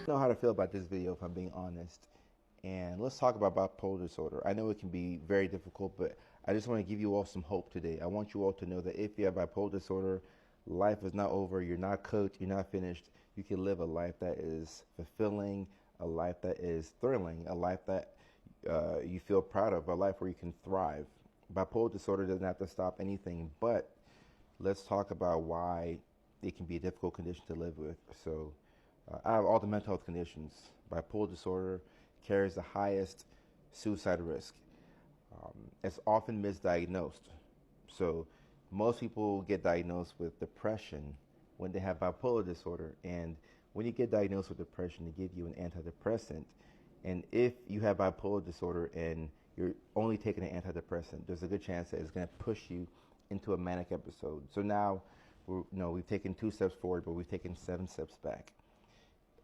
Know how to feel about this video if I'm being honest. And let's talk about bipolar disorder. I know it can be very difficult, but I just want to give you all some hope today. I want you all to know that if you have bipolar disorder, life is not over. You're not cooked. You're not finished. You can live a life that is fulfilling, a life that is thrilling, a life that you feel proud of, a life where you can thrive. Bipolar disorder doesn't have to stop anything, but let's talk about why it can be a difficult condition to live with. So, out of all the mental health conditions, bipolar disorder carries the highest suicide risk. It's often misdiagnosed. So, most people get diagnosed with depression when they have bipolar disorder. And when you get diagnosed with depression, they give you an antidepressant. And if you have bipolar disorder and you're only taking an antidepressant, there's a good chance that it's going to push you into a manic episode. So now, we've taken 2 steps forward, but we've taken 7 steps back.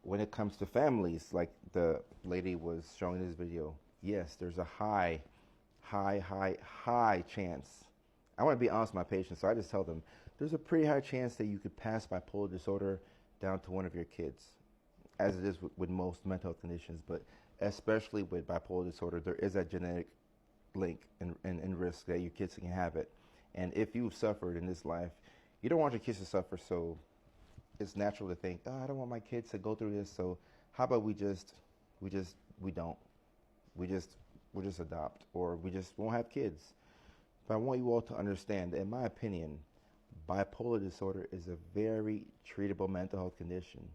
When it comes to families, like the lady was showing in this video, yes, there's a high chance. I want to be honest with my patients, so I just tell them there's a pretty high chance that you could pass bipolar disorder down to one of your kids, as it is with most mental health conditions, but especially with bipolar disorder, there is a genetic link and risk that your kids can have it. And if you've suffered in this life, you don't want your kids to suffer, so it's natural to think, oh, I don't want my kids to go through this, so how about we just adopt, or we just won't have kids. But I want you all to understand that, in my opinion, bipolar disorder is a very treatable mental health condition.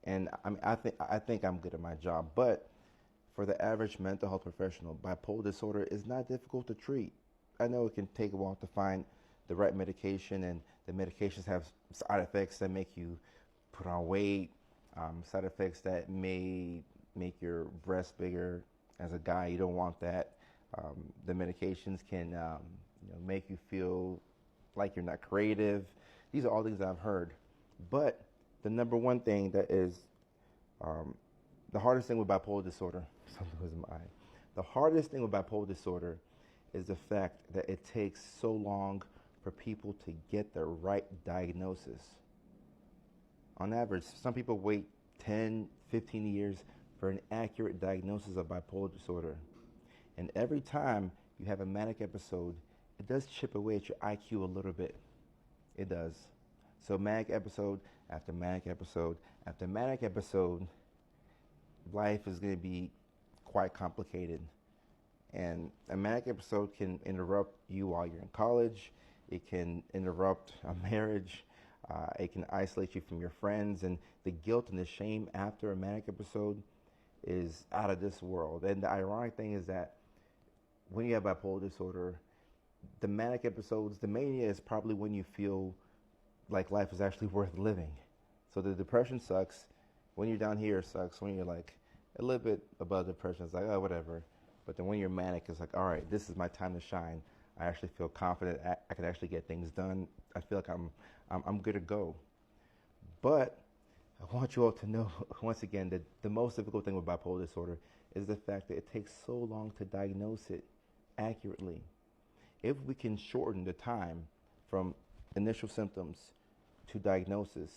And I think I'm good at my job, but for the average mental health professional, bipolar disorder is not difficult to treat. I know it can take a while to find the right medication, and the medications have side effects that make you put on weight, side effects that may make your breasts bigger. As a guy, you don't want that. The medications can make you feel like you're not creative. These are all things I've heard. But the number one thing that is the hardest thing with bipolar disorder, something was in my eye. The hardest thing with bipolar disorder is the fact that it takes so long for people to get the right diagnosis. On average, some people wait 10, 15 years for an accurate diagnosis of bipolar disorder. And every time you have a manic episode, it does chip away at your IQ a little bit. It does. So manic episode after manic episode after manic episode, life is going to be quite complicated. And a manic episode can interrupt you while you're in college. It can interrupt a marriage. It can isolate you from your friends. And the guilt and the shame after a manic episode is out of this world. And the ironic thing is that when you have bipolar disorder, the manic episodes, the mania is probably when you feel like life is actually worth living. So the depression sucks. When you're down here, it sucks. When you're like a little bit above depression, it's like, oh, whatever. But then when you're manic, it's like, all right, this is my time to shine. I actually feel confident. I can actually get things done. I feel like I'm good to go. But I want you all to know, once again, that the most difficult thing with bipolar disorder is the fact that it takes so long to diagnose it accurately. If we can shorten the time from initial symptoms to diagnosis,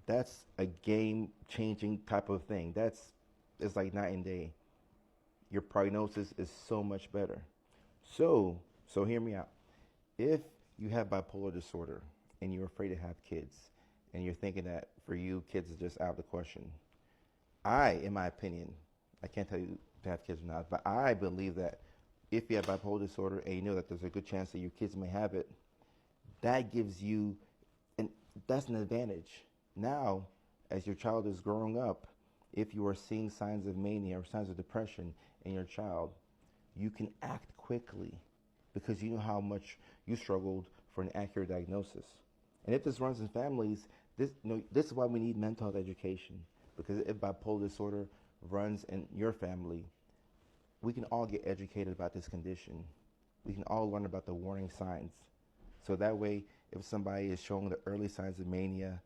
that's a game-changing type of thing. It's like night and day. Your prognosis is so much better. So hear me out. If you have bipolar disorder and you're afraid to have kids, and you're thinking that for you, kids is just out of the question, in my opinion, I can't tell you to have kids or not, but I believe that if you have bipolar disorder and you know that there's a good chance that your kids may have it, that gives you, and that's an advantage. Now, as your child is growing up, if you are seeing signs of mania or signs of depression in your child, you can act quickly because you know how much you struggled for an accurate diagnosis. And if this runs in families, this is why we need mental health education. Because if bipolar disorder runs in your family, we can all get educated about this condition. We can all learn about the warning signs. So that way, if somebody is showing the early signs of mania,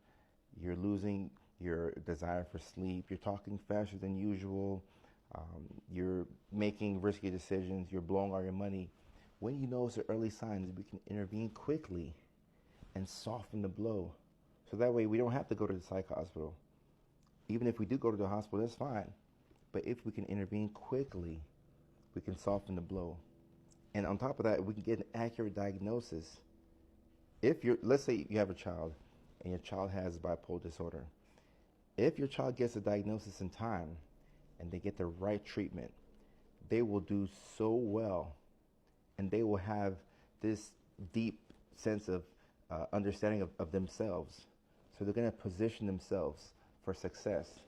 you're losing your desire for sleep, you're talking faster than usual, you're making risky decisions, you're blowing all your money. When you notice the early signs, we can intervene quickly and soften the blow. So that way we don't have to go to the psych hospital. Even if we do go to the hospital, that's fine. But if we can intervene quickly, we can soften the blow. And on top of that, we can get an accurate diagnosis. Let's say you have a child and your child has bipolar disorder. If your child gets a diagnosis in time and they get the right treatment, they will do so well, and they will have this deep sense of understanding of themselves. So they're going to position themselves for success.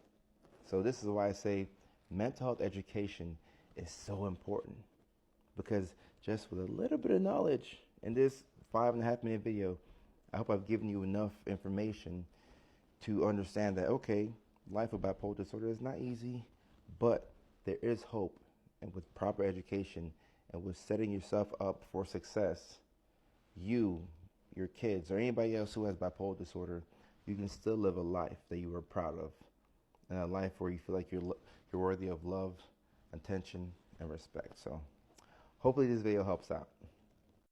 So this is why I say mental health education is so important, because just with a little bit of knowledge in this 5.5 minute video, I hope I've given you enough information to understand that, okay, life with bipolar disorder is not easy, but there is hope. And with proper education and with setting yourself up for success, you, your kids, or anybody else who has bipolar disorder, you can still live a life that you are proud of, and a life where you feel like you're worthy of love, attention, and respect. So hopefully this video helps out.